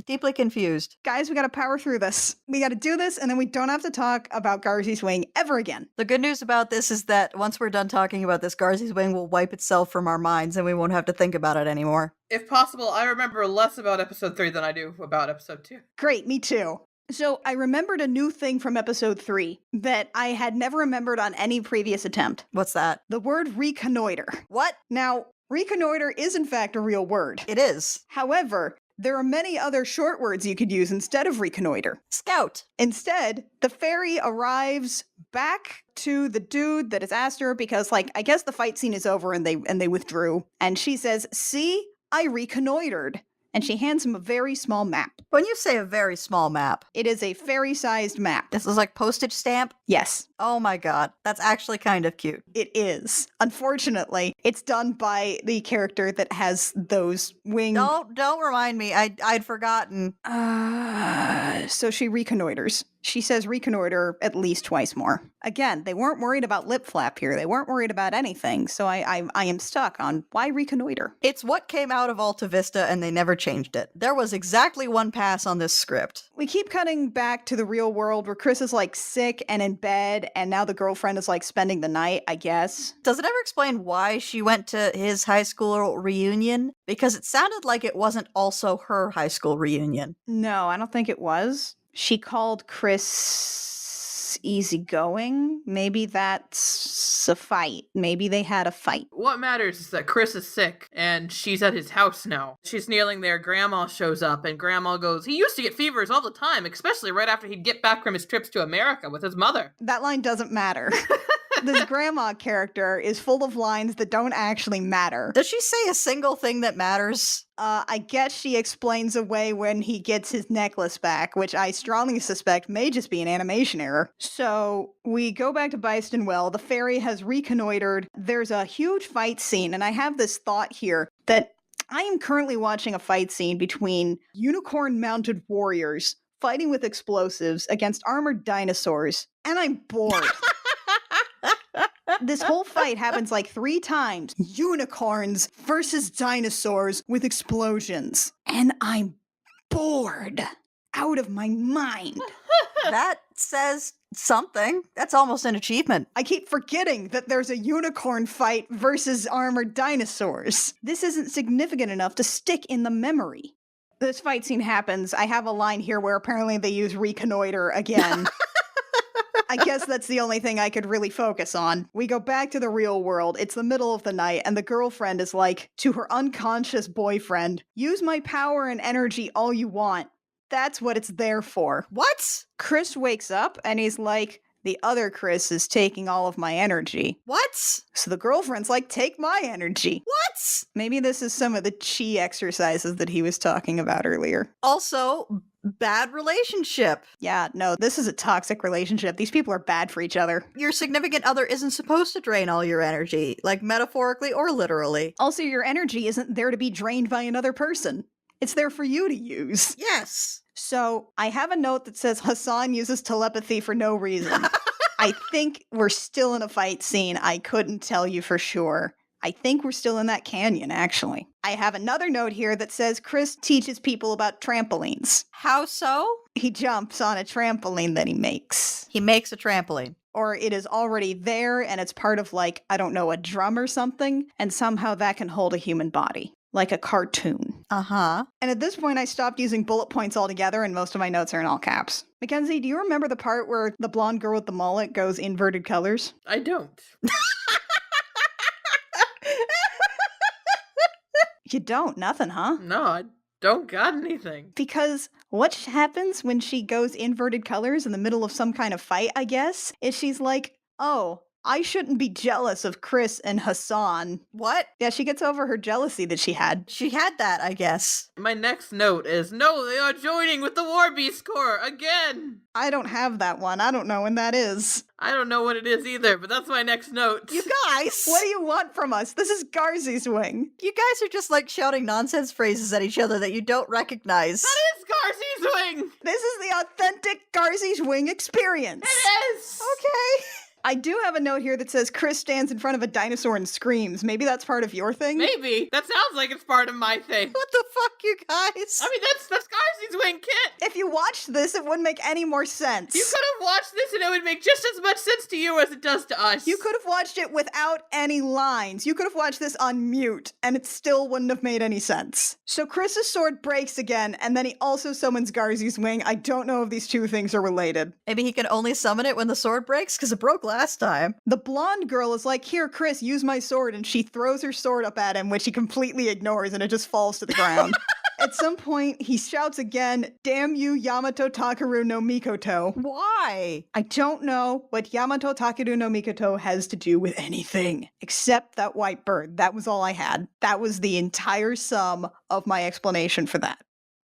Deeply confused. Guys, we gotta power through this. We gotta do this, and then we don't have to talk about Garzey's wing ever again. The good news about this is that once we're done talking about this, Garzey's wing will wipe itself from our minds and we won't have to think about it anymore. If possible, I remember less about episode 3 than I do about episode 2. Great, me too. So I remembered a new thing from episode 3 that I had never remembered on any previous attempt. What's that? The word reconnoiter. What? Now, reconnoiter is in fact a real word. It is. However, there are many other short words you could use instead of reconnoiter. Scout. Instead, the fairy arrives back to the dude that has asked her because, like, I guess the fight scene is over and they withdrew. And she says, "See, I reconnoitered." And she hands him a very small map. When you say a very small map, It is a fairy-sized map. this is like postage stamp? Yes, Oh my god. That's actually kind of cute. it is. Unfortunately, it's done by the character that has those wings. Don't remind me. I'd forgotten. So she reconnoiters. She says reconnoiter at least twice more. Again, they weren't worried about lip flap here. They weren't worried about anything. So I am stuck on why reconnoiter. It's what came out of Alta Vista and they never changed it. There was exactly one pass on this script. We keep cutting back to the real world where Chris is like sick and in bed, and now the girlfriend is like spending the night, I guess. Does it ever explain why she went to his high school reunion? Because it sounded like it wasn't also her high school reunion. No, I don't think it was. She called Chris easygoing. Maybe that's a fight. Maybe they had a fight. What matters is that Chris is sick and she's at his house now. She's kneeling there. Grandma shows up and Grandma goes, "He used to get fevers all the time, especially right after he'd get back from his trips to America with his mother." That line doesn't matter. This grandma character is full of lines that don't actually matter. Does she say a single thing that matters? I guess she explains away when he gets his necklace back, which I strongly suspect may just be an animation error. So we go back to Bystonwell. The fairy has reconnoitered. There's a huge fight scene, and I have this thought here that I am currently watching a fight scene between unicorn-mounted warriors fighting with explosives against armored dinosaurs, and I'm bored. This whole fight happens like 3 times. Unicorns versus dinosaurs with explosions. And I'm bored out of my mind. That says something. That's almost an achievement. I keep forgetting that there's a unicorn fight versus armored dinosaurs. This isn't significant enough to stick in the memory. This fight scene happens. I have a line here where apparently they use reconnoiter again. I guess that's the only thing I could really focus on. We go back to the real world. It's the middle of the night, and the girlfriend is like, to her unconscious boyfriend, "Use my power and energy all you want. That's what it's there for." What? Chris wakes up, and he's like, "The other Chris is taking all of my energy." What? So the girlfriend's like, "Take my energy." What? Maybe this is some of the chi exercises that he was talking about earlier. Also, bad relationship. Yeah, no, this is a toxic relationship. These people are bad for each other. Your significant other isn't supposed to drain all your energy, like metaphorically or literally. Also, your energy isn't there to be drained by another person. It's there for you to use. Yes. So I have a note that says Hassan uses telepathy for no reason. I I think we're still in a fight scene. I couldn't tell you for sure. I think we're still in that canyon, actually. I have another note here that says Chris teaches people about trampolines. How so? He jumps on a trampoline that he makes. He makes a trampoline. Or it is already there and it's part of, like, I don't know, a drum or something, and somehow that can hold a human body, like a cartoon. Uh-huh. And at this point, I stopped using bullet points altogether, and most of my notes are in all caps. Mackenzie, do you remember the part where the blonde girl with the mullet goes inverted colors? I don't. You don't? Nothing, huh? No, I don't got anything. Because what happens when she goes inverted colors in the middle of some kind of fight, I guess, is she's like, oh, I shouldn't be jealous of Chris and Hassan. What? Yeah, she gets over her jealousy that she had. She had that, I guess. My next note is, no, they are joining with the War Beast Corps again. I don't have that one. I don't know when that is. I don't know what it is either, but that's my next note. You guys! What do you want from us? This is Garzey's wing. You guys are just like shouting nonsense phrases at each other that you don't recognize. That is Garzey's wing! This is the authentic Garzey's wing experience. It is! Okay. I do have a note here that says Chris stands in front of a dinosaur and screams. Maybe that's part of your thing? Maybe. That sounds like it's part of my thing. What the fuck, you guys? I mean, that's Garzey's wing, Kit. If you watched this, it wouldn't make any more sense. You could have watched this and it would make just as much sense to you as it does to us. You could have watched it without any lines. You could have watched this on mute, and it still wouldn't have made any sense. So Chris's sword breaks again, and then he also summons Garzey's wing. I don't know if these two things are related. Maybe he can only summon it when the sword breaks, because it broke last time. The blonde girl is like, here, Chris, use my sword, and she throws her sword up at him, which he completely ignores, and it just falls to the ground. At some point, he shouts again, damn you, Yamato Takaru no Mikoto. Why? I don't know what Yamato Takaru no Mikoto has to do with anything, except that white bird. That was all I had. That was the entire sum of my explanation for that.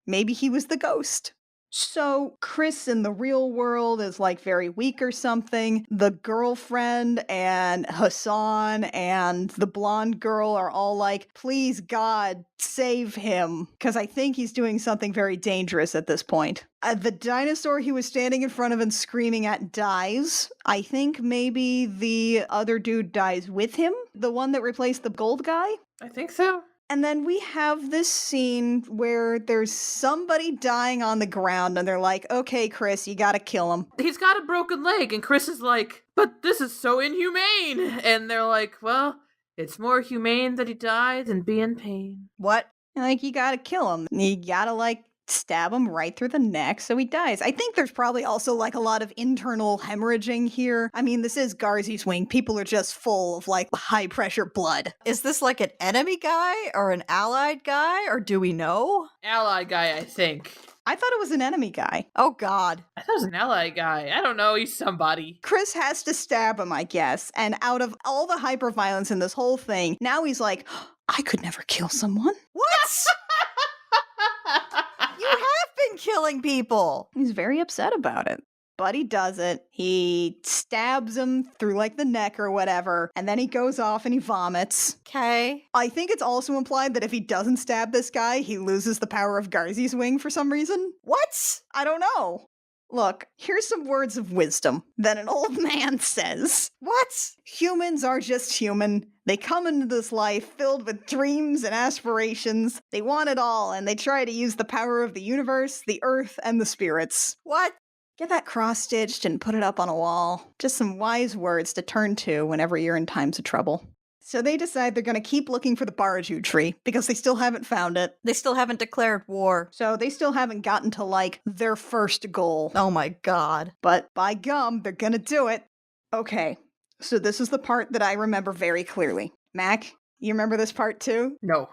Maybe he was the ghost. So Chris in the real world is like very weak or something. The girlfriend and Hassan and the blonde girl are all like, please God, save him. Because I think he's doing something very dangerous at this point. The dinosaur he was standing in front of and screaming at dies. I think maybe the other dude dies with him. The one that replaced the gold guy. I think so. And then we have this scene where there's somebody dying on the ground and they're like, okay, Chris, you gotta kill him. He's got a broken leg, and Chris is like, but this is so inhumane. And they're like, well, it's more humane that he died than be in pain. What? Like, you gotta kill him. You gotta, like, stab him right through the neck so he dies. I think there's probably also, like, a lot of internal hemorrhaging here. I mean, this is Garzey's wing. People are just full of, like, high-pressure blood. Is this like an enemy guy or an allied guy, or do we know? Ally guy, I think. I thought it was an enemy guy. Oh, God. I thought it was an ally guy. I don't know. He's somebody. Chris has to stab him, I guess. And out of all the hyper-violence in this whole thing, now he's like, I could never kill someone. What? You have been killing people. He's very upset about it. But he does it. He stabs him through, like, the neck or whatever, and then he goes off and he vomits. Okay. I think it's also implied that if he doesn't stab this guy, he loses the power of Garzey's wing for some reason. What? I don't know. Look, here's some words of wisdom that an old man says. What? Humans are just human. They come into this life filled with dreams and aspirations. They want it all, and they try to use the power of the universe, the earth, and the spirits. What? Get that cross-stitched and put it up on a wall. Just some wise words to turn to whenever you're in times of trouble. So they decide they're going to keep looking for the Baraju tree because they still haven't found it. They still haven't declared war. So they still haven't gotten to, like, their first goal. Oh my God. But by gum, they're going to do it. Okay, so this is the part that I remember very clearly. Mac, you remember this part too? No.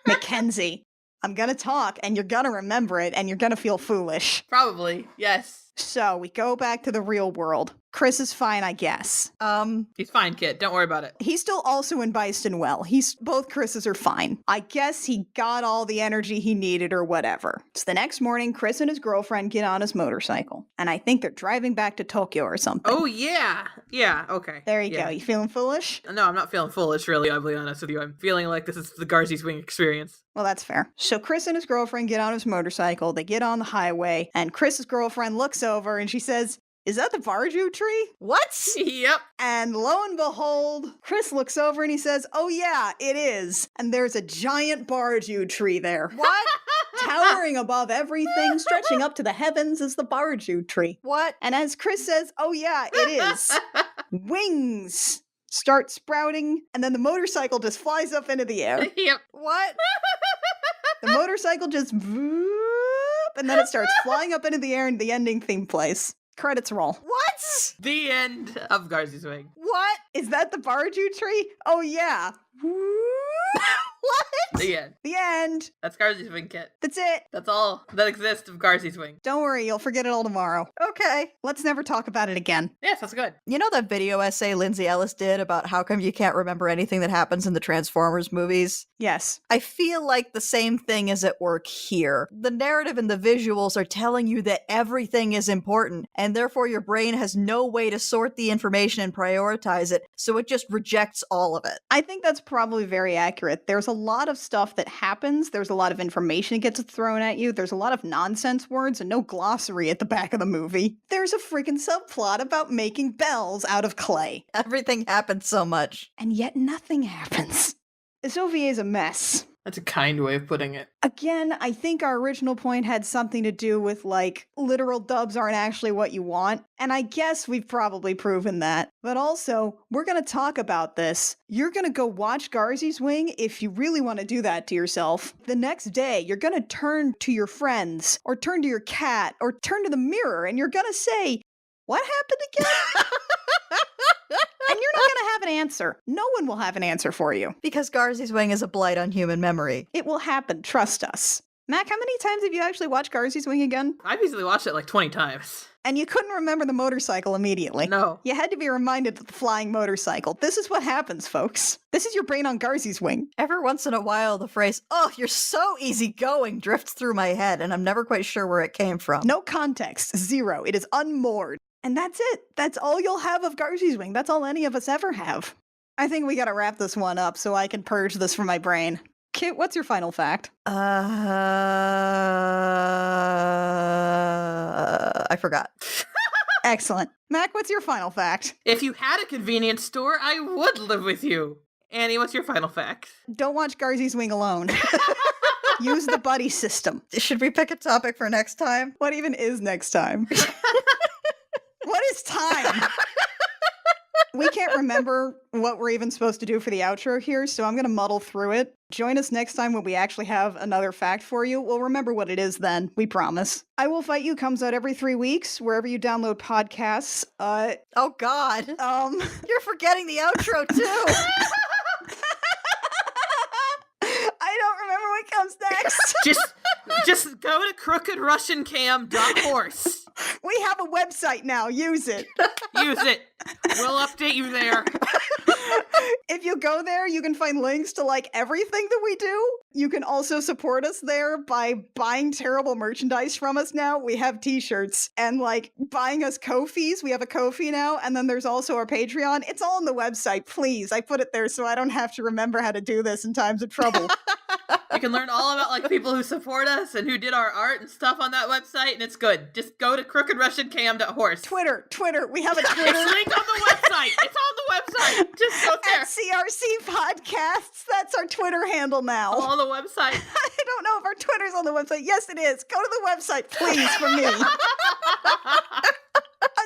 Mackenzie, I'm going to talk and you're going to remember it and you're going to feel foolish. Probably. Yes. So we go back to the real world. Chris is fine, I guess. He's fine, kid. Don't worry about it. He's still also in Byston Well. Both Chris's are fine. I guess he got all the energy he needed or whatever. So the next morning, Chris and his girlfriend get on his motorcycle. And I think they're driving back to Tokyo or something. Oh, yeah. Yeah, okay. There you Yeah. go. You feeling foolish? No, I'm not feeling foolish, really. I'll be honest with you. I'm feeling like this is the Garzey's wing experience. Well, that's fair. So Chris and his girlfriend get on his motorcycle. They get on the highway. And Chris's girlfriend looks over and she says, is that the Barju tree? What? Yep. And lo and behold, Chris looks over and he says, oh yeah, it is. And there's a giant Barju tree there. What? Towering above everything, stretching up to the heavens is the Barju tree. What? And as Chris says, oh yeah, it is. Wings start sprouting, and then the motorcycle just flies up into the air. Yep. What? The motorcycle just whoop, and then it starts flying up into the air and the ending theme plays. Credits roll. What? The end of Garzey's Wing. What? Is that the Barju tree? Oh yeah. What? The end. The end. That's Garzey's Wing, Kit. That's it. That's all that exists of Garzey's Wing. Don't worry, you'll forget it all tomorrow. Okay. Let's never talk about it again. Yes, that's good. You know that video essay Lindsay Ellis did about how come you can't remember anything that happens in the Transformers movies? Yes. I feel like the same thing is at work here. The narrative and the visuals are telling you that everything is important, and therefore your brain has no way to sort the information and prioritize it, so it just rejects all of it. I think that's probably very accurate. There's a lot of stuff that happens. There's a lot of information that gets thrown at you. There's a lot of nonsense words and no glossary at the back of the movie. There's a freaking subplot about making bells out of clay. Everything happens so much. And yet nothing happens. This OVA is a mess. That's a kind way of putting it. Again, I think our original point had something to do with, like, literal dubs aren't actually what you want. And I guess we've probably proven that. But also, we're going to talk about this. You're going to go watch Garzey's Wing if you really want to do that to yourself. The next day, you're going to turn to your friends, or turn to your cat, or turn to the mirror, and you're going to say, what happened again? And you're not going to have an answer. No one will have an answer for you. Because Garzey's Wing is a blight on human memory. It will happen. Trust us. Mac, how many times have you actually watched Garzey's Wing again? I've easily watched it like 20 times. And you couldn't remember the motorcycle immediately. No. You had to be reminded of the flying motorcycle. This is what happens, folks. This is your brain on Garzey's Wing. Every once in a while, the phrase, oh, you're so easygoing, drifts through my head, and I'm never quite sure where it came from. No context. Zero. It is unmoored. And that's it. That's all you'll have of Garzey's Wing. That's all any of us ever have. I think we gotta wrap this one up so I can purge this from my brain. Kit, what's your final fact? I forgot. Excellent. Mac, what's your final fact? If you had a convenience store, I would live with you. Annie, what's your final fact? Don't watch Garzey's Wing alone. Use the buddy system. Should we pick a topic for next time? What even is next time? What is time? We can't remember what we're even supposed to do for the outro here, so I'm going to muddle through it. Join us next time when we actually have another fact for you. We'll remember what it is then, we promise. I Will Fight You comes out every 3 weeks, wherever you download podcasts. Oh, God. You're forgetting the outro, too. I don't remember what comes next. Just go to crookedrussiancam.horse. We have a website now. Use it. Use it. We'll update you there. If you go there, you can find links to like everything that we do. You can also support us there by buying terrible merchandise from us now. We have t-shirts and like buying us Ko-fis. We have a Ko-fi now. And then there's also our Patreon. It's all on the website. Please. I put it there so I don't have to remember how to do this in times of trouble. You can learn all about like people who support us and who did our art and stuff on that website, and it's good. Just go to crookedrussiancam.horse. Twitter. We have a Twitter. It's linked on the website. It's on the website. Just go there. At CRC Podcasts. That's our Twitter handle now. On the website. I don't know if our Twitter's on the website. Yes, it is. Go to the website, please, for me.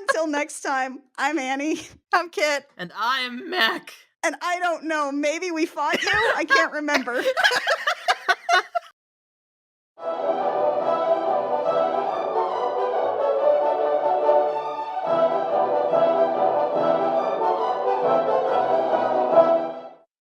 Until next time, I'm Annie. I'm Kit. And I'm Mac. And I don't know, maybe we fought you? I can't remember.